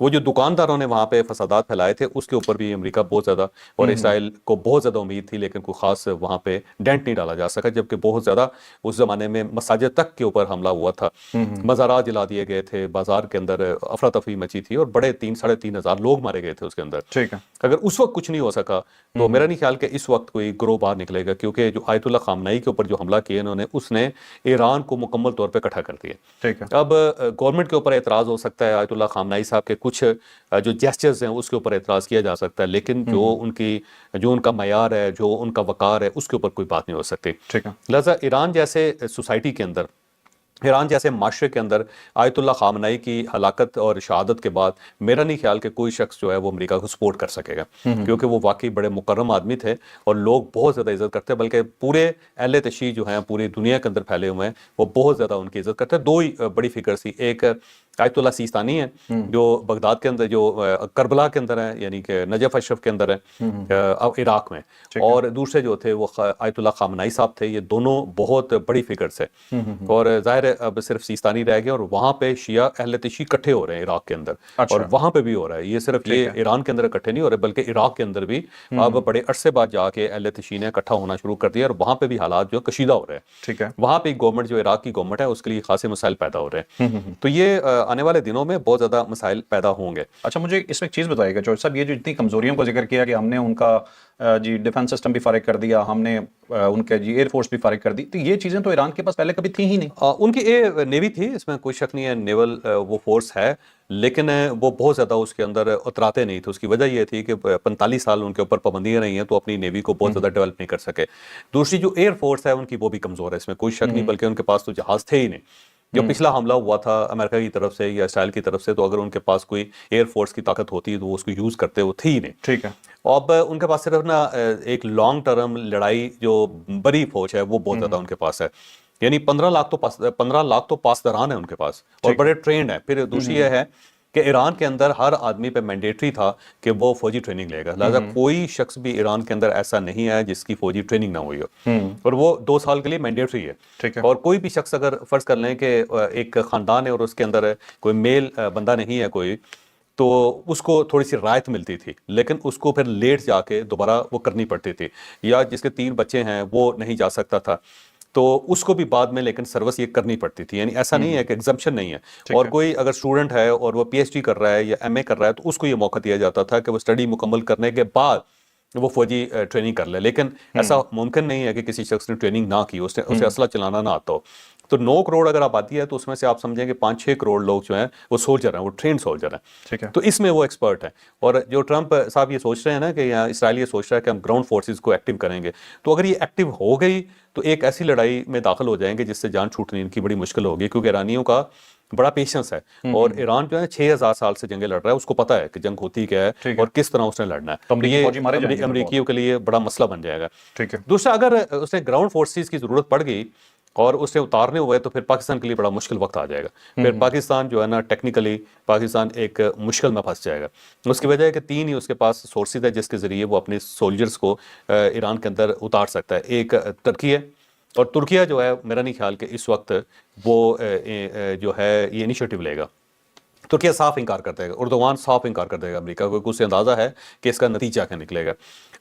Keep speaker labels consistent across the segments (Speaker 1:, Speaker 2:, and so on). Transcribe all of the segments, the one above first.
Speaker 1: وہ جو دکانداروں نے وہاں پہ فسادات پھیلائے تھے اس کے اوپر بھی امریکہ بہت زیادہ اور اسرائیل کو بہت زیادہ امید تھی، لیکن کوئی خاص وہاں پہ ڈینٹ نہیں ڈالا جا سکا، جبکہ بہت زیادہ اس زمانے میں مساجد تک کے اوپر حملہ ہوا تھا، مزارات جلا دیے گئے تھے، بازار کے اندر افراتفری مچی تھی اور بڑے 3,500 لوگ مارے گئے تھے اس کے اندر.
Speaker 2: ٹھیک ہے.
Speaker 1: اگر اس وقت کچھ نہیں ہو سکا تو میرا نہیں خیال کہ اس وقت کوئی گروہ باہر نکلے گا، کیونکہ جو آیت اللہ خامنئی کے اوپر جو حملہ کیا انہوں نے، اس نے ایران کو مکمل طور پہ اکٹھا کر دیا.
Speaker 2: ٹھیک ہے.
Speaker 1: اب گورنمنٹ کے اوپر اعتراض ہو سکتا ہے، آیت اللہ خامنئی صاحب کے کچھ جو جیسچرز ہیں اس کے اوپر اعتراض کیا جا سکتا ہے، لیکن جو ان کا معیار ہے، جو ان کا وقار ہے، اس کے اوپر کوئی بات نہیں ہو سکتی.
Speaker 2: ٹھیک ہے.
Speaker 1: لہٰذا ایران جیسے سوسائٹی کے اندر، ایران جیسے معاشرے کے اندر آیت اللہ خامنئی کی ہلاکت اور شہادت کے بعد میرا نہیں خیال کہ کوئی شخص جو ہے وہ امریکہ کو سپورٹ کر سکے گا، کیونکہ وہ واقعی بڑے مکرم آدمی تھے اور لوگ بہت زیادہ عزت کرتے ہیں، بلکہ پورے اہل تشیع جو ہیں پوری دنیا کے اندر پھیلے ہوئے ہیں وہ بہت زیادہ ان کی عزت کرتے ہیں. دو ہی بڑی فگرز تھی، ایک آیت اللہ سیستانی ہے جو بغداد کے اندر، جو کربلا کے اندر ہے، یعنی کہ نجف اشرف کے اندر ہے عراق میں، اور دوسرے جو تھے وہ آیت اللہ خامنئی صاحب تھے. یہ دونوں بہت بڑی فگرز ہیں، اور ظاہر ہے اب صرف سیستانی رہ گیا، اور وہاں پہ شیعہ اہل تشیع اکٹھے ہو رہے ہیں عراق کے اندر، اور وہاں پہ بھی ہو رہا ہے. یہ صرف یہ ایران کے اندر اکٹھے نہیں ہو رہے بلکہ عراق کے اندر بھی اب بڑے عرصے بعد جا کے اہل تشیع نے اکٹھا ہونا شروع کر دیا، اور وہاں پہ بھی حالات جو کشیدہ ہو رہے ہیں.
Speaker 2: ٹھیک ہے.
Speaker 1: وہاں پہ گورنمنٹ جو عراق کی گورنمنٹ ہے اس کے لیے خاصے مسائل پیدا ہو رہے ہیں. تو یہ آنے والے دنوں میں بہت زیادہ مسائل پیدا ہوں گے.
Speaker 2: اچھا، مجھے اس میں ایک چیز بتائیے گا جورج صاحب، یہ جو اتنی کمزوریوں کو ذکر کیا کہ ہم نے ان کا جی ڈیفنس سسٹم بھی فارغ کر دیا، ہم نے ان کے جی ایئر فورس بھی فارغ کر دی، تو یہ چیزیں تو ایران کے پاس پہلے کبھی تھیں ہی نہیں.
Speaker 1: ان کی نیوی تھی، اس میں کوئی شک نہیں ہے، نیول وہ فورس ہے، لیکن وہ بہت زیادہ اس کے اندر اتراتے نہیں تھے. اس کی وجہ یہ تھی کہ 45 سال ان کے اوپر پابندیاں رہی ہیں، تو اپنی نیوی کو بہت زیادہ ڈیولپ نہیں کر سکے. دوسری جو ایئر فورس ہے ان کی وہ بھی کمزور ہے، اس میں کوئی شک نہیں، بلکہ ان کے پاس تو جہاز تھے ہی نہیں. جو پچھلا حملہ ہوا تھا امریکہ کی طرف سے یا اسرائیل کی طرف سے، تو اگر ان کے پاس کوئی ایئر فورس کی طاقت ہوتی تو وہ اس کو یوز کرتے، وہ تھی ہی نہیں.
Speaker 2: ٹھیک ہے.
Speaker 1: اب ان کے پاس صرف نا ایک لانگ ٹرم لڑائی جو بڑی فوج ہے وہ بہت زیادہ ان کے پاس ہے، یعنی 15 لاکھ تو پاسداران ہیں ان کے پاس، اور بڑے ٹرینڈ ہیں. پھر دوسری یہ ہے کہ ایران کے اندر ہر آدمی پہ مینڈیٹری تھا کہ وہ فوجی ٹریننگ لے گا، لہٰذا کوئی شخص بھی ایران کے اندر ایسا نہیں ہے جس کی فوجی ٹریننگ نہ ہوئی ہو، اور وہ 2 سال کے لیے مینڈیٹری ہے. اور کوئی بھی شخص اگر فرض کر لیں کہ ایک خاندان ہے اور اس کے اندر کوئی میل بندہ نہیں ہے کوئی، تو اس کو تھوڑی سی رعایت ملتی تھی، لیکن اس کو پھر لیٹ جا کے دوبارہ وہ کرنی پڑتی تھی. یا جس کے 3 بچے ہیں وہ نہیں جا سکتا تھا، تو اس کو بھی بعد میں لیکن سروس یہ کرنی پڑتی تھی. یعنی ایسا نہیں ہے کہ ایگزمپشن نہیں ہے. اور کوئی اگر اسٹوڈنٹ ہے اور وہ پی ایچ ڈی کر رہا ہے یا ایم اے کر رہا ہے تو اس کو یہ موقع دیا جاتا تھا کہ وہ اسٹڈی مکمل کرنے کے بعد وہ فوجی ٹریننگ کر لے. لیکن ایسا ممکن نہیں ہے کہ کسی شخص نے ٹریننگ نہ کی، اسے اسلحہ چلانا نہ آتا ہو. تو 9 کروڑ اگر آبادی ہے تو اس میں سے آپ سمجھیں کہ 5-6 کروڑ لوگ جو ہیں وہ سولجر ہیں، وہ ٹرینڈ سولجر ہیں.
Speaker 2: ٹھیک ہے.
Speaker 1: تو اس میں وہ ایکسپرٹ ہیں. اور جو ٹرمپ صاحب یہ سوچ رہے ہیں نا کہ اسرائیل یہ سوچ رہا ہے کہ ہم گراؤنڈ فورسز کو ایکٹیو کریں گے، تو اگر یہ ایکٹیو ہو گئی تو ایک ایسی لڑائی میں داخل ہو جائیں گے جس سے جان چھوٹنے ان کی بڑی مشکل ہوگی، کیونکہ ایرانیوں کا بڑا پیشنس ہے، اور ایران جو ہے 6000 سال سے جنگیں لڑ رہا ہے، اس کو پتا ہے کہ جنگ ہوتی کیا ہے اور کس طرح اس نے لڑنا ہے. یہ امریکیوں کے لیے بڑا مسئلہ بن جائے گا. دوسرا، اگر اس نے گراؤنڈ فورسز کی ضرورت پڑ گئی اور اس سے اتارنے ہوئے تو پھر پاکستان کے لیے بڑا مشکل وقت آ جائے گا. پھر پاکستان جو ہے نا ٹیکنیکلی پاکستان ایک مشکل میں پھنس جائے گا. اس کی وجہ ہے کہ 3 ہی اس کے پاس سورسز ہے جس کے ذریعے وہ اپنے سولجرز کو ایران کے اندر اتار سکتا ہے. ایک ترکی ہے، اور ترکیہ جو ہے میرا نہیں خیال کہ اس وقت وہ جو ہے یہ انیشیٹو لے گا. ترکیہ صاف انکار کر دے گا، اردوغان صاف انکار کر دے گا امریکہ کو، اسے اندازہ ہے کہ اس کا نتیجہ کیا نکلے گا.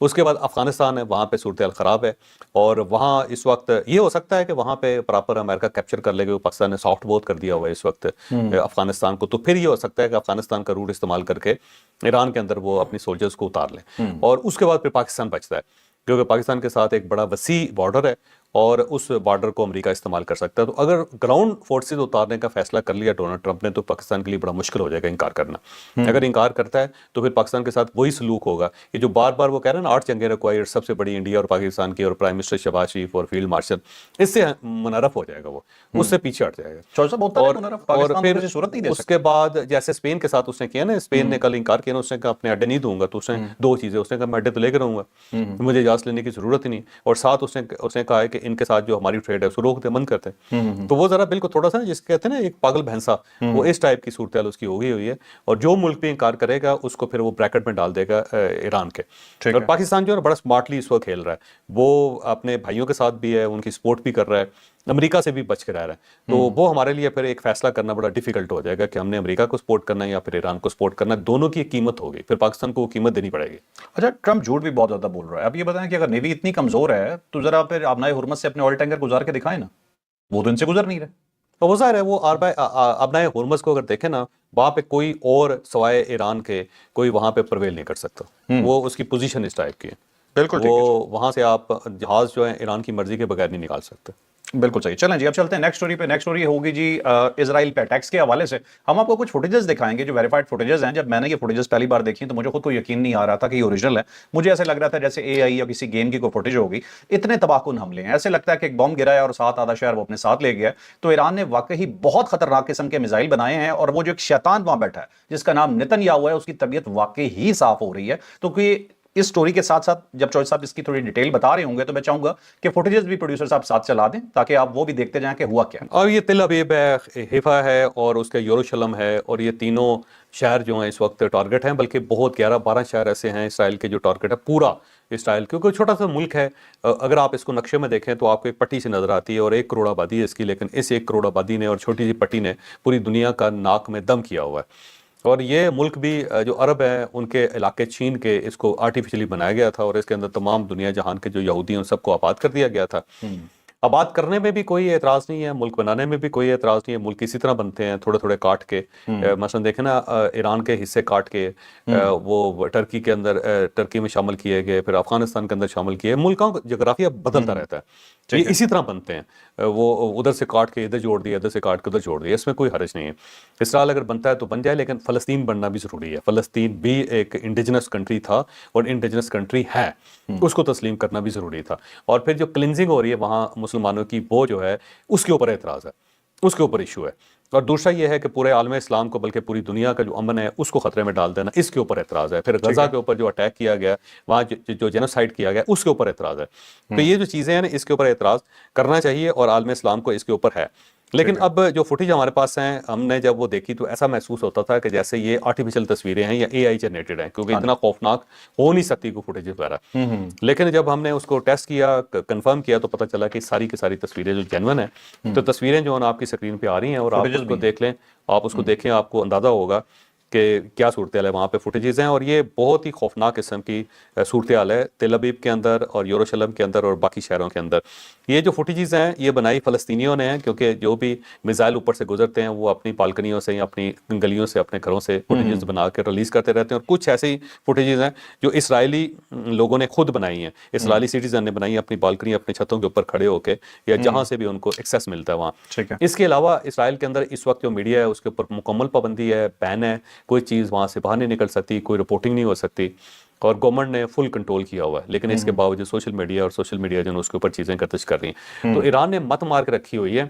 Speaker 1: اس کے بعد افغانستان ہے، وہاں پہ صورتحال خراب ہے، اور وہاں اس وقت یہ ہو سکتا ہے کہ وہاں پہ پراپر امریکہ کیپچر کر لے گا. پاکستان نے سافٹ بہت کر دیا ہوا ہے اس وقت افغانستان کو، تو پھر یہ ہو سکتا ہے کہ افغانستان کا روٹ استعمال کر کے ایران کے اندر وہ اپنی سولجرز کو اتار لیں. اور اس کے بعد پھر پاکستان بچتا ہے، کیونکہ پاکستان کے ساتھ ایک بڑا وسیع بارڈر ہے اور اس بارڈر کو امریکہ استعمال کر سکتا ہے. تو اگر گراؤنڈ فورسز اتارنے کا فیصلہ کر لیا ڈونلڈ ٹرمپ نے تو پاکستان کے لیے بڑا مشکل ہو جائے گا انکار کرنا. اگر انکار کرتا ہے تو پھر پاکستان کے ساتھ وہی سلوک ہوگا کہ جو بار بار وہ کہہ رہے ہیں نا 8 جنگیں ریکوائر، سب سے بڑی انڈیا اور پاکستان کی، اور پرائم منسٹر شہباز شریف اور فیلڈ مارشل، اس سے منحرف ہو جائے گا، وہ اس سے پیچھے ہٹ جائے گا. اور پھر اس کے بعد جیسے اسپین کے ساتھ اس نے کیا نا، اسپین نے کل انکار کیا نا، اس نے کہا اپنے اڈے نہیں دوں گا. تو اس نے 2 چیزیں، اس نے کہا میں اڈے تو لے کے رہوں گا، مجھے اجازت لینے کی ضرورت ہی نہیں، اور ساتھ اس نے کہا ہے کہ ان کے ساتھ جو ہماری ٹریڈ ہے اس کو روک دے، بند کرتے ہیں. تو وہ ذرا بالکل تھوڑا سا جس کہتے ہیں نا ایک پاگل بھینسا، وہ اس ٹائپ کی صورتحال اس کی ہو گئی ہوئی ہے. اور جو ملک بھی انکار کرے گا اس کو پھر وہ بریکٹ میں ڈال دے گا ایران کے. اور پاکستان جو ہے بڑا اسمارٹلی اس وقت کھیل رہا ہے، وہ اپنے بھائیوں کے ساتھ بھی ہے، ان کی سپورٹ بھی کر رہا ہے، امریکہ سے بھی بچ کے رہ رہا ہے. تو وہ ہمارے لیے پھر ایک فیصلہ کرنا بڑا ڈیفیکلٹ ہو جائے گا کہ ہم نے امریکہ کو سپورٹ کرنا ہے یا پھر ایران کو سپورٹ کرنا ہے. دونوں کی ایک قیمت ہوگی، پھر پاکستان کو وہ قیمت دینی پڑے گی.
Speaker 2: اچھا، ٹرمپ جھوٹ بھی بہت زیادہ بول رہا ہے. اب یہ بتائیں کہ اگر نیوی اتنی کمزور ہے تو ذرا پھر آبنائے حرمت سے اپنے آئل ٹینکر گزار کے دکھائیں نا. وہ تو ان سے گزر نہیں رہے.
Speaker 1: وہ ظاہر ہے وہ ابنائے ہرمز کو اگر دیکھیں نا، وہاں پہ کوئی اور سوائے ایران کے کوئی وہاں پہ پرویل نہیں کر سکتا. وہ اس کی پوزیشن اس ٹائپ کی ہے.
Speaker 2: بالکل
Speaker 1: وہ وہاں سے آپ جہاز جو ہے ایران کی مرضی کے بغیر نہیں نکال سکتے.
Speaker 2: بالکل صحیح. چلیں جی اب چلتے ہیں نیکسٹ سٹوری پہ. نیکسٹ سٹوری ہوگی جی اسرائیل پہ اٹیکس کے حوالے سے. ہم آپ کو کچھ فوٹیجز دکھائیں گے جو ویریفائڈ فوٹیجز ہیں. جب میں نے یہ فوٹیجز پہلی بار دیکھی تو مجھے خود کو یقین نہیں آ رہا تھا کہ یہ اوریجنل ہے. مجھے ایسے لگ رہا تھا جیسے اے آئی یا کسی گیم کی کوئی فوٹیج ہوگی. اتنے تباہ کن حملے ہیں، ایسے لگتا ہے کہ ایک بم گرا ہے اور ساتھ آدھا شہر وہ اپنے ساتھ لے گیا. تو ایران نے واقعی بہت خطرناک قسم کے میزائل بنائے ہیں، اور وہ جو ایک شیطان وہاں بیٹھا ہے جس کا نام نتن یاہو ہے، اس کی طبیعت واقعی ہی صاف ہو رہی ہے. تو کہ اس سٹوری کے ساتھ ساتھ جب چوہدری صاحب اس کی تھوڑی ڈیٹیل بتا رہے ہوں گے تو میں چاہوں گا کہ فوٹیجز بھی پروڈیوسر صاحب ساتھ چلا دیں تاکہ آپ وہ بھی دیکھتے جائیں کہ ہوا کیا.
Speaker 1: اور یہ تل ابیب ہے، حیفا ہے اور اس کا یروشلم ہے، اور یہ تینوں شہر جو ہیں اس وقت ٹارگٹ ہیں. بلکہ بہت 11-12 شہر ایسے ہیں اسرائیل کے جو ٹارگٹ ہے. پورا اسرائیل کیونکہ چھوٹا سا ملک ہے، اگر آپ اس کو نقشے میں دیکھیں تو آپ کو ایک پٹی سے نظر آتی ہے اور 1 کروڑ آبادی ہے اس کی. لیکن اس 1 کروڑ آبادی نے اور چھوٹی سی پٹی نے پوری دنیا کا ناک میں دم کیا ہوا ہے. اور یہ ملک بھی جو عرب ہیں ان کے علاقے چین کے، اس کو آرٹیفیشلی بنایا گیا تھا اور اس کے اندر تمام دنیا جہان کے جو یہودی ہیں سب کو آباد کر دیا گیا تھا. آباد کرنے میں بھی کوئی اعتراض نہیں ہے، ملک بنانے میں بھی کوئی اعتراض نہیں ہے. ملک اسی طرح بنتے ہیں تھوڑے تھوڑے کاٹ کے. مثلا دیکھیں نا ایران کے حصے کاٹ کے وہ ٹرکی کے اندر ٹرکی میں شامل کیے گئے، پھر افغانستان کے اندر شامل کیے. ملکوں کا جغرافیہ بدلتا رہتا ہے، یہ اسی طرح بنتے ہیں. وہ ادھر سے کاٹ کے ادھر جوڑ دیا، ادھر سے کاٹ کے ادھر جوڑ دیا، اس میں کوئی حرج نہیں ہے. اسرائیل اگر بنتا ہے تو بن جائے، لیکن فلسطین بننا بھی ضروری ہے. فلسطین بھی ایک انڈیجنس کنٹری تھا اور انڈیجنس کنٹری ہے، اس کو تسلیم کرنا بھی ضروری تھا. اور پھر جو کلینزنگ ہو رہی ہے وہاں مسلمانوں کی، وہ جو ہے اس کے اوپر اعتراض ہے، اس کے اوپر ایشو ہے. اور دوسرا یہ ہے کہ پورے عالم اسلام کو بلکہ پوری دنیا کا جو امن ہے اس کو خطرے میں ڈال دینا، اس کے اوپر اعتراض ہے. پھر غزہ کے اوپر جو اٹیک کیا گیا، وہاں جو جینوسائیڈ کیا گیا، اس کے اوپر اعتراض ہے. تو یہ جو چیزیں ہیں نا اس کے اوپر اعتراض کرنا چاہیے اور عالم اسلام کو اس کے اوپر ہے. لیکن اب جو فوٹیج ہمارے پاس ہیں، ہم نے جب وہ دیکھی تو ایسا محسوس ہوتا تھا کہ جیسے یہ آرٹیفیشل تصویریں ہیں یا اے آئی جنریٹڈ ہیں، کیونکہ اتنا خوفناک ہو نہیں سکتی کوئی فوٹیج وغیرہ. لیکن جب ہم نے اس کو ٹیسٹ کیا، کنفرم کیا، تو پتہ چلا کہ ساری کی ساری تصویریں جو جینون ہیں. تو تصویریں جو ہیں آپ کی اسکرین پہ آ رہی ہیں اور آپ اس کو دیکھ لیں، آپ اس کو دیکھیں، آپ کو اندازہ ہوگا کہ کیا صورتحال ہے وہاں پہ فوٹیجز ہیں. اور یہ بہت ہی خوفناک قسم کی صورتحال ہے تل ابیب کے اندر اور یروشلم کے اندر اور باقی شہروں کے اندر. یہ جو فوٹیجز ہیں یہ بنائی فلسطینیوں نے ہیں، کیونکہ جو بھی میزائل اوپر سے گزرتے ہیں وہ اپنی بالکنیوں سے یا اپنی گلیوں سے اپنے گھروں سے فوٹیجز بنا کے ریلیز کرتے رہتے ہیں. اور کچھ ایسی فوٹیجز ہیں جو اسرائیلی لوگوں نے خود بنائی ہیں، اسرائیلی سٹیزن نے بنائی ہیں، اپنی بالکنی اپنے چھتوں کے اوپر کھڑے ہو کے یا جہاں سے بھی ان کو ایکسیس ملتا ہے وہاں. اس کے علاوہ اسرائیل کے اندر اس وقت جو میڈیا ہے اس کے اوپر مکمل پابندی ہے، بین ہے. کوئی چیز وہاں سے باہر نہیں نکل سکتی، کوئی رپورٹنگ نہیں ہو سکتی، اور گورنمنٹ نے فل کنٹرول کیا ہوا ہے. لیکن اس کے باوجود سوشل میڈیا جو ہے اس کے اوپر چیزیں گردش کر رہی ہیں. تو ایران نے مت مار کے رکھی ہوئی ہے.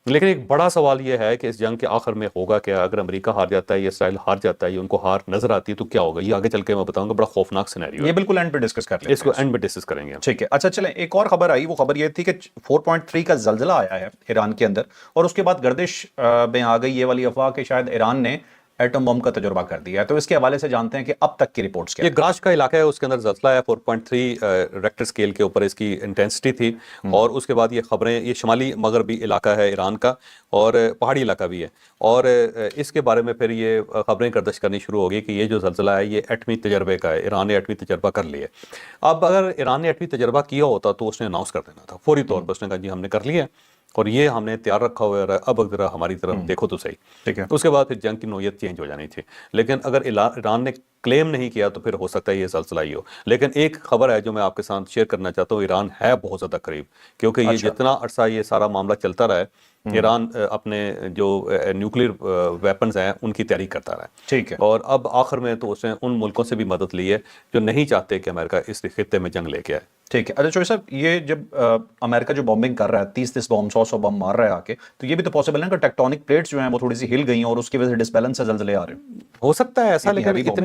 Speaker 1: لیکن ایک بڑا سوال یہ ہے کہ اس جنگ کے آخر میں ہوگا کیا؟ اگر امریکہ ہار جاتا ہے یا اسرائیل ہار جاتا ہے یا ان کو ہار نظر آتی ہے تو کیا ہوگا؟ یہ آگے چل کے میں بتاؤں گا. بڑا خوفناک سینیریو ہے.
Speaker 2: یہ بالکل اینڈ پہ ڈسکس کر لیں،
Speaker 1: اس کو اینڈ میں ڈسکس کریں گے.
Speaker 2: ٹھیک ہے. اچھا چلیں، ایک اور خبر آئی. وہ خبر یہ تھی کہ 4.3 کا زلزلہ آیا ہے ایران کے اندر، اور اس کے بعد گردش میں آ گئی یہ والی افواہ کہ شاید ایران نے ایٹم بم کا تجربہ کر دیا ہے. تو اس کے حوالے سے جانتے ہیں کہ اب تک کی رپورٹس کیا.
Speaker 1: یہ گراش کا علاقہ ہے، اس کے اندر زلزلہ ہے 4.3 ریکٹر اسکیل کے اوپر اس کی انٹینسٹی تھی. اور اس کے بعد یہ خبریں، یہ شمالی مغربی علاقہ ہے ایران کا اور پہاڑی علاقہ بھی ہے. اور اس کے بارے میں پھر یہ خبریں گردش کرنی شروع ہو گئی کہ یہ جو زلزلہ ہے یہ ایٹمی تجربے کا ہے، ایران نے ایٹمی تجربہ کر لیا. اب اگر ایران نے ایٹمی تجربہ کیا ہوتا تو اس نے اناؤنس کر دینا تھا فوری طور پر. اس نے کہا جی ہم نے کر لیا اور یہ ہم نے تیار رکھا ہوا ہے، اب اگر ہماری طرف دیکھو تو صحیح. ٹھیک ہے. اس کے بعد پھر جنگ کی نوعیت چینج ہو جانی تھی. لیکن اگر ایران نے کلیم نہیں کیا تو پھر ہو سکتا ہے یہ زلزلہ ہی ہو. لیکن ایک خبر ہے جو میں آپ کے ساتھ شیئر کرنا چاہتا ہوں، ایران ہے بہت زیادہ قریب، کیونکہ یہ جتنا عرصہ یہ سارا معاملہ چلتا رہا ہے ایران اپنے جو نیوکلیر ویپنز ہیں ان کی تیاری کرتا رہا ہے.
Speaker 2: ٹھیک ہے.
Speaker 1: اور اب آخر میں تو اس نے ان ملکوں سے بھی مدد لی ہے جو نہیں چاہتے کہ امریکہ اس خطے میں جنگ لے کے آئے.
Speaker 2: ٹھیک ہے. اچھا چوہدری صاحب، یہ جب امریکہ جو بمبنگ کر رہا ہے 30 بم 100 بم مار رہا ہے آ کے، تو یہ بھی تو پاسبل ہے کہ ٹیکٹونک پلیٹس جو ہیں وہ تھوڑی سی ہل گئی ہیں اور اس کی وجہ سے ڈسبیلنس سے زلزلے آ رہے ہیں.
Speaker 1: ہو سکتا ہے ایسا، لیکن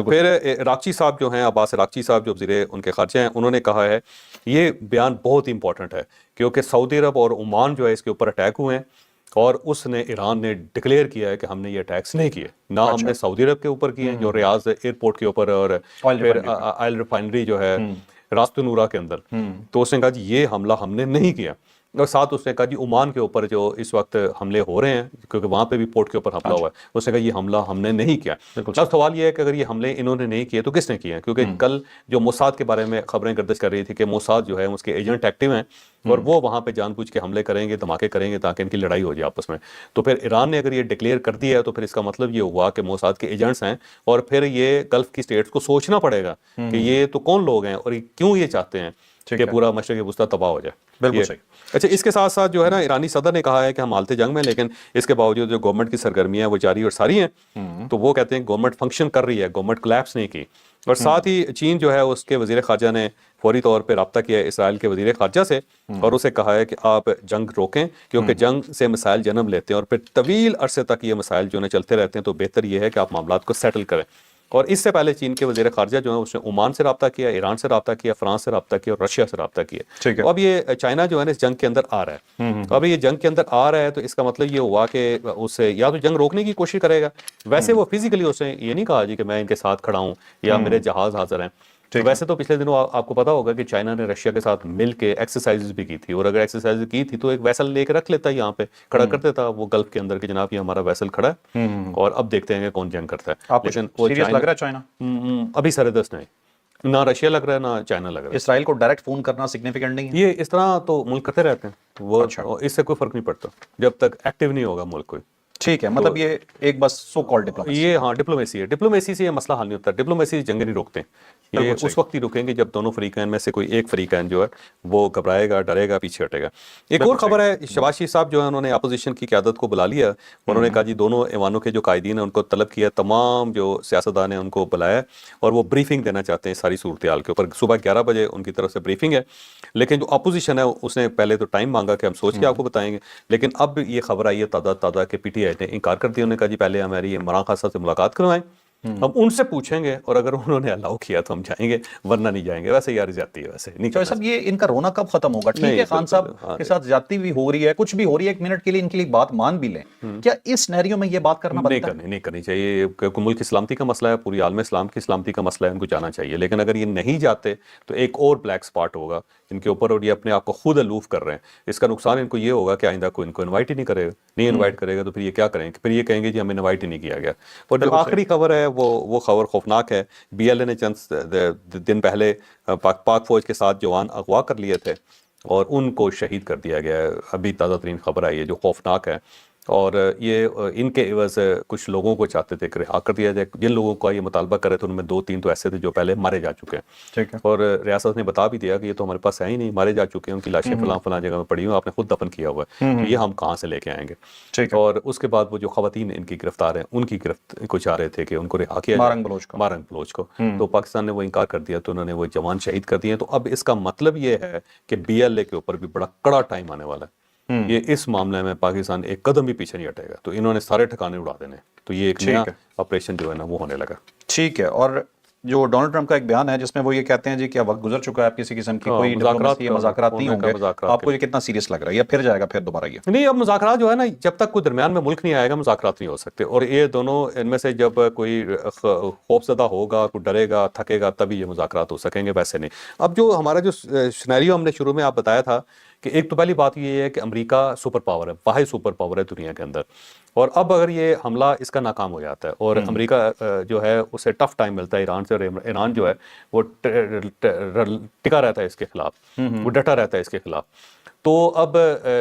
Speaker 1: پھر راکچی صاحب جو ہیں، عباس راکچی صاحب جو وزیر ان کے خارجہ ہیں، انہوں نے کہا ہے یہ بیان بہت امپورٹنٹ ہے کیونکہ سعودی عرب اور عمان جو ہے اس کے اوپر اٹیک ہوئے ہیں، اور اس نے ایران نے ڈکلیئر کیا ہے کہ ہم نے یہ اٹیکس نہیں کیے، نہ ہم نے سعودی عرب کے اوپر کیے ہیں جو ریاض ایئرپورٹ کے اوپر اور پھر آئل ریفائنری جو ہے راست نورا کے اندر. تو اس نے کہا جی یہ حملہ ہم نے نہیں کیا. اور ساتھ اس نے کہا جی عمان کے اوپر جو اس وقت حملے ہو رہے ہیں کیونکہ وہاں پہ بھی پورٹ کے اوپر حملہ ہوا ہے، اس نے کہا یہ حملہ ہم نے نہیں کیا. اب سوال یہ ہے کہ اگر یہ حملے انہوں نے نہیں کیے تو کس نے کیے ہیں؟ کیونکہ کل جو موساد کے بارے میں خبریں گردش کر رہی تھی کہ موساد جو ہے اس کے ایجنٹ ایکٹیو ہیں اور وہ وہاں پہ جان بوجھ کے حملے کریں گے، دھماکے کریں گے تاکہ ان کی لڑائی ہو جائے آپس میں. تو پھر ایران نے اگر یہ ڈکلیئر کر دیا ہے تو پھر اس کا مطلب یہ ہوا کہ موساد کے ایجنٹس ہیں، اور پھر یہ گلف کی سٹیٹس کو سوچنا پڑے گا کہ یہ تو کون لوگ ہیں اور کیوں یہ چاہتے ہیں کہ پورا مشرق وسطیٰ تباہ ہو جائے.
Speaker 2: بالکل صحیح.
Speaker 1: اچھا، اس کے ساتھ ساتھ جو ہے نا ایرانی صدر نے کہا ہے کہ ہم حالت جنگ میں، لیکن اس کے باوجود جو گورنمنٹ کی سرگرمیاں وہ جاری اور ساری ہیں. تو وہ کہتے ہیں گورنمنٹ فنکشن کر رہی ہے، گورنمنٹ کلیپس نہیں کی. اور ساتھ ہی چین جو ہے اس کے وزیر خارجہ نے فوری طور پہ رابطہ کیا ہے اسرائیل کے وزیر خارجہ سے اور اسے کہا ہے کہ آپ جنگ روکیں کیونکہ جنگ سے مسائل جنم لیتے ہیں اور پھر طویل عرصے تک یہ مسائل جو ہے چلتے رہتے ہیں، تو بہتر یہ ہے کہ آپ معاملات کو سیٹل کریں. اور اس سے پہلے چین کے وزیر خارجہ جو ہیں اس نے عمان سے رابطہ کیا، ایران سے رابطہ کیا، فرانس سے رابطہ کیا اور رشیا سے رابطہ کیا. تو اب یہ چائنا جو ہے نا اس جنگ کے اندر آ رہا ہے. اب یہ جنگ کے اندر آ رہا ہے تو اس کا مطلب یہ ہوا کہ اسے یا تو جنگ روکنے کی کوشش کرے گا. ویسے وہ فزیکلی اس نے یہ نہیں کہا جی کہ میں ان کے ساتھ کھڑا ہوں یا میرے جہاز حاضر ہیں. ویسے تو پچھلے دنوں آپ کو پتا ہوگا کہ چائنا نے رشیا کے ساتھ مل کے ایکسرسائز بھی کی تھی، اور اگر ایکسرسائز کی تھی تو ایک ویسل لے کے رکھ لیتا یہاں پہ، کھڑا کر دیتا وہ گلف کے اندر کہ جناب یہ ہمارا ویسل کھڑا ہے اور اب دیکھتے ہیں کہ کون جنگ کرتا ہے.
Speaker 2: لیکن سیریس لگ رہا ہے چائنا
Speaker 1: ابھی سردست نہیں، نہ رشیا لگ رہا ہے نہ چائنا لگ رہا ہے.
Speaker 2: اسرائیل کو ڈائریکٹ فون کرنا سگنیفیکنٹ نہیں ہے
Speaker 1: یہ اس طرح تو ملک کرتے رہتے ہیں، وہ اس سے کوئی فرق نہیں پڑتا جب تک ایکٹیو نہیں ہوگا ملک کوئی.
Speaker 2: ٹھیک ہے، مطلب یہ ایک بس سو کال ڈپلومیسی،
Speaker 1: یہ ہاں ڈپلومیسی ہے. ڈپلومیسی سے یہ مسئلہ حل نہیں ہوتا. ڈپلومیسی جنگ نہیں روکتے، یہ اس وقت ہی رکیں گے جب دونوں فریقین میں سے کوئی ایک فریقین جو ہے وہ گھبرائے گا، ڈرے گا، پیچھے ہٹے گا. ایک اور خبر ہے، شہباز شریف صاحب جو ہے انہوں نے اپوزیشن کی قیادت کو بلا لیا. انہوں نے کہا جی دونوں ایوانوں کے جو قائدین ہیں ان کو طلب کیا، تمام جو سیاستدان ہیں ان کو بلایا اور وہ بریفنگ دینا چاہتے ہیں ساری صورتحال کے اوپر. صبح 11 بجے ان کی طرف سے بریفنگ ہے، لیکن جو اپوزیشن ہے اس نے پہلے تو ٹائم مانگا کہ ہم سوچ کے آپ کو بتائیں گے، لیکن اب یہ خبر آئی ہے تازہ کہ پی ٹی آئی نے انکار کر دیا. انہوں نے کہا جی پہلے ہماری عمران خان صاحب سے ملاقات کروائیں، ہم ان سے پوچھیں گے اور اگر انہوں نے الاؤ کیا تو ہم جائیں گے ورنہ نہیں جائیں گے. ویسے یار زیادتی ہے، ویسے نہیں
Speaker 2: تو سب یہ ان کا رونا کب ختم ہوگا؟ ٹھیک ہے خان صاحب کے ساتھ زیادتی بھی ہو رہی ہے، کچھ بھی ہو رہی ہے، ایک منٹ کے لیے ان کی بات مان بھی لیں. کیا اس سینیریو میں یہ بات کرنا بنتا ہے؟
Speaker 1: نہیں کرنی چاہیے. ملک کی سلامتی کا مسئلہ ہے، پوری عالم اسلام کی سلامتی کا مسئلہ ہے، ان کو جانا چاہیے. لیکن اگر یہ نہیں جاتے تو ایک اور بلیک سپاٹ ہوگا ان کے اوپر اور یہ اپنے آپ کو خود الوف کر رہے ہیں. اس کا نقصان ان کو یہ ہوگا کہ آئندہ کوئی ان کو انوائٹ ہی نہیں کرے گا. نہیں انوائٹ کرے گا تو پھر یہ کیا کریں گے؟ پھر یہ کہیں گے جی ہمیں انوائٹ ہی نہیں کیا گیا. اور جو آخری خبر ہے وہ خبر خوفناک ہے. بی ایل اے نے چند دن پہلے پاک فوج کے ساتھ جوان اغوا کر لیے تھے اور ان کو شہید کر دیا گیا ہے. ابھی تازہ ترین خبر آئی ہے جو خوفناک ہے، اور یہ ان کے عوض کچھ لوگوں کو چاہتے تھے کہ رہا کر دیا جائے. جن لوگوں کا یہ مطالبہ کرے تھے ان میں 2-3 تو ایسے تھے جو پہلے مارے جا چکے ہیں، اور ریاست نے بتا بھی دیا کہ یہ تو ہمارے پاس ہے ہی نہیں، مارے جا چکے ہیں، ان کی لاشیں فلاں جگہ میں پڑی ہوئی، آپ نے خود دفن کیا ہوا ہے، یہ ہم کہاں سے لے کے آئیں گے. اور اس کے بعد وہ جو خواتین ان کی گرفتار ہیں ان کی گرفت کو چاہ رہے تھے کہ ان کو رہا کیا جائے، مارنگ بلوچ کو. تو پاکستان نے وہ انکار کر دیا، تو انہوں نے وہ جوان شہید کر دیے. تو اب اس کا مطلب یہ ہے کہ بی ایل اے کے اوپر بھی بڑا کڑا ٹائم آنے والا ہے. یہ اس معاملے میں پاکستان ایک قدم بھی پیچھے نہیں ہٹے گا. تو انہوں نے سارے ٹھکانے اڑا دینے، تو یہ ایک نیا آپریشن جو ہے نا وہ ہونے لگا.
Speaker 2: ٹھیک ہے. اور جو ڈونلڈ ٹرمپ کا ایک بیان ہے جس میں وہ یہ کہتے ہیں جی کہ وقت گزر چکا ہے، اب کسی قسم کی کوئی ڈپلومیسی مذاکرات نہیں ہوں گے. آپ کو یہ کتنا سیریس لگ رہا ہے یا پھر جائے گا پھر دوبارہ یہ؟
Speaker 1: نہیں، اب مذاکرات جو ہے نا جب تک کوئی درمیان میں ملک نہیں آئے گا مذاکرات نہیں ہو سکتے. اور یہ دونوں ان میں سے جب کوئی خوف زدہ ہوگا، کوئی ڈرے گا، تھکے گا، تبھی یہ مذاکرات ہو سکیں گے، ویسے نہیں. اب جو ہمارا جو سینیریو ہم نے شروع میں آپ بتایا تھا کہ ایک تو پہلی بات یہ ہے کہ امریکہ سپر پاور ہے، واحد سپر پاور ہے دنیا کے اندر. اور اب اگر یہ حملہ اس کا ناکام ہو جاتا ہے اور امریکہ جو ہے اسے ٹف ٹائم ملتا ہے ایران سے، اور ایران جو ہے وہ ٹکا رہتا ہے اس کے خلاف، وہ ڈٹا رہتا ہے اس کے خلاف، تو اب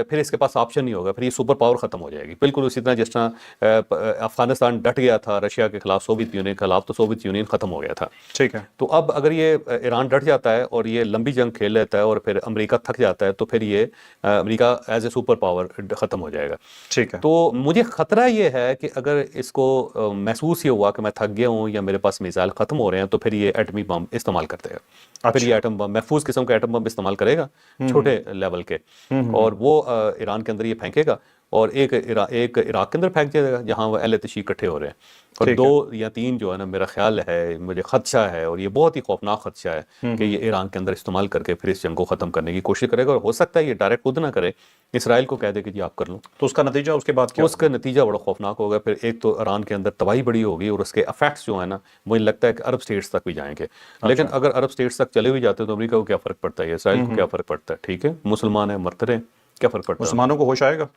Speaker 1: پھر اس کے پاس آپشن نہیں ہوگا، پھر یہ سپر پاور ختم ہو جائے گی. بالکل اسی طرح جس طرح افغانستان ڈٹ گیا تھا رشیا کے خلاف، سوویت یونین کے خلاف، تو سوویت یونین ختم ہو گیا تھا.
Speaker 2: ٹھیک ہے.
Speaker 1: تو اب اگر یہ ایران ڈٹ جاتا ہے اور یہ لمبی جنگ کھیل لیتا ہے اور پھر امریکہ تھک جاتا ہے، تو پھر یہ امریکہ ایز اے سپر پاور ختم ہو جائے گا.
Speaker 2: ٹھیک ہے.
Speaker 1: تو مجھے خطرہ یہ ہے کہ اگر اس کو محسوس یہ ہوا کہ میں تھک گیا ہوں یا میرے پاس میزائل ختم ہو رہے ہیں، تو پھر یہ ایٹمی بم استعمال کر دے گا. پھر یہ ایٹم بم، محفوظ قسم کا ایٹم بم استعمال کرے گا، چھوٹے لیول کے، اور وہ ایران کے اندر یہ پھینکے گا. اور ایک عراق کے اندر پھینک دیا جائے گا جہاں وہ اہل تشیع اکٹھے ہو رہے ہیں، اور 2 یا 3 جو ہے نا میرا خیال ہے، مجھے خدشہ ہے اور یہ بہت ہی خوفناک خدشہ ہے کہ یہ ایران کے اندر استعمال کر کے پھر اس جنگ کو ختم کرنے کی کوشش کرے گا، اور ہو سکتا ہے یہ ڈائریکٹ خود نہ کرے، اسرائیل کو کہہ دے کہ جی آپ کر لو،
Speaker 2: تو اس کا نتیجہ اس کے بعد کیا
Speaker 1: اس کا نتیجہ بڑا خوفناک ہوگا. پھر ایک تو ایران کے اندر تباہی بڑی ہوگی اور اس کے افیکٹس جو ہیں نا مجھے لگتا ہے کہ عرب اسٹیٹس تک بھی جائیں گے. لیکن اگر عرب اسٹیٹس تک چلے بھی جاتے تو امریکہ کو کیا فرق پڑتا ہے، اسرائیل کو کیا فرق پڑتا ہے، ٹھیک ہے مسلمان ہیں مرتے رہیں، کیا فرق پڑتا ہے.
Speaker 2: مسلمانوں کو ہوش آئے گا؟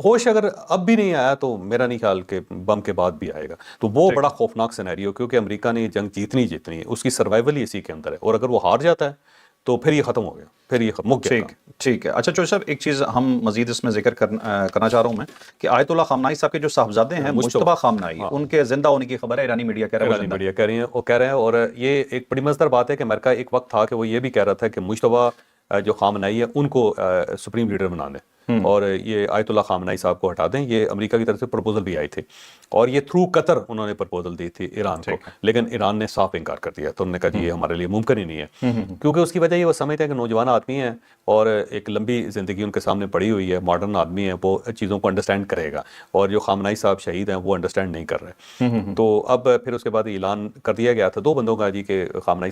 Speaker 1: ہوش اگر اب بھی نہیں آیا تو میرا نہیں خیال کہ بم کے بعد بھی آئے گا. تو وہ بڑا خوفناک سینیریو، کیونکہ امریکہ نے یہ جنگ جیتنی ہے، اس کی سروائیول ہی اسی کے اندر ہے، اور اگر وہ ہار جاتا ہے تو پھر یہ ختم ہو گیا، پھر یہ مک گیا.
Speaker 2: ٹھیک ہے. اچھا چوہدری صاحب، ایک چیز ہم مزید اس میں ذکر کرنا چاہ رہا ہوں میں کہ آیت اللہ خامنہئی صاحب کے جو صاحبزادے ہیں مجتبیٰ خامنہئی، ان کے زندہ ہونے کی خبر ہے، ایرانی میڈیا کہہ رہا ہے،
Speaker 1: میڈیا کہہ رہی ہیں، وہ کہہ رہے ہیں. اور یہ ایک بڑی مزیدار بات ہے کہ امریکہ ایک وقت تھا کہ وہ یہ بھی کہہ رہا تھا کہ مجتبیٰ جو خامنہئی ہے ان کو سپریم لیڈر بنا دیں اور یہ آیت اللہ خامنہئی صاحب کو ہٹا دیں. یہ امریکہ کی طرف سے پروپوزل بھی آئی تھی، اور یہ تھرو قطر انہوں نے پروپوزل دی تھی ایران کو، لیکن ایران نے صاف انکار کر دیا. تو انہوں نے کہا جی یہ ہمارے لیے ممکن ہی نہیں ہے، کیونکہ اس کی وجہ یہ وہ سمجھتے ہیں کہ نوجوان آدمی ہیں اور ایک لمبی زندگی ان کے سامنے پڑی ہوئی ہے، ماڈرن آدمی ہے، وہ چیزوں کو انڈرسٹینڈ کرے گا، اور جو خامنہئی صاحب شہید ہیں وہ انڈرسٹینڈ نہیں کر رہے. تو اب پھر اس کے بعد اعلان کر دیا گیا تھا 2 بندوں کا جی کہ خامنہئی